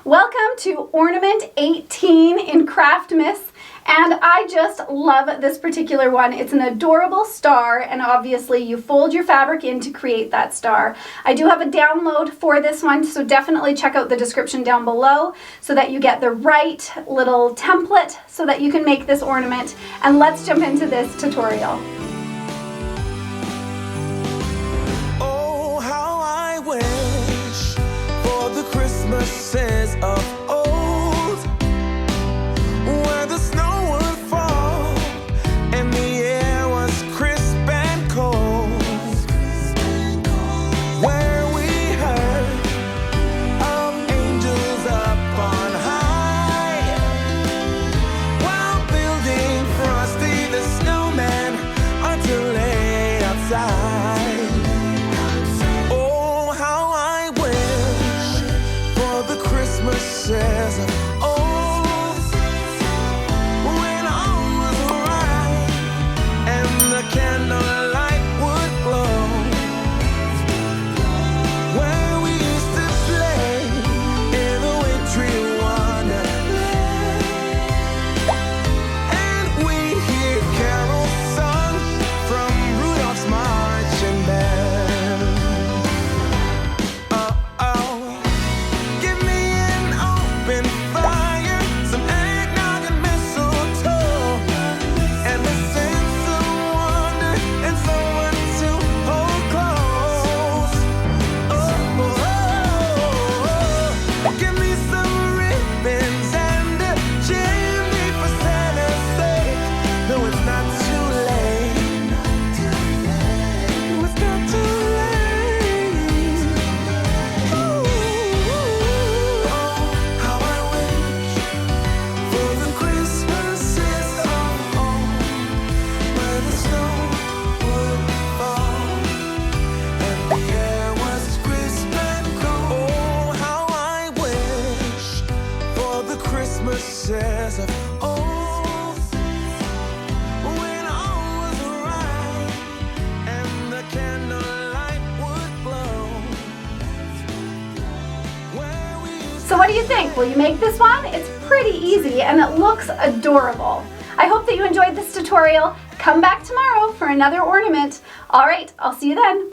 Welcome to Ornament 18 in Craftmas, and I just love this particular one. It's an adorable star, and obviously you fold your fabric in to create that star. I do have a download for this one, so definitely check out the description down below so that you get the right little template so that you can make this ornament. And let's jump into this tutorial. Oh, how I wish for the Christmases of old, where the snow would fall and the air was crisp and cold, where we heard of angels up on high while building Frosty the Snowman until late outside. Oh, how I wish for the Christmases of old, when all was right and the candlelight would glow, where we used to play in the wintry wonderland, and we hear carols sung from Rudolph's marching band. Oh, give me an open fire, some eggnog and mistletoe, and a sense of wonder and someone to hold close. Give me some ribbons and a chimney for Santa's sake. No, it's not too late. No, it's not too late. Oh, how I wish for the Christmases of old, where the snow would fall and the air was crisp and cool. Oh, how I wish for the Christmases of old, when all was right and the candlelight would glow, where we used So what do you think? Will you make this one? It's pretty easy and it looks adorable. I hope that you enjoyed this tutorial. Come back tomorrow for another ornament. All right, I'll see you then.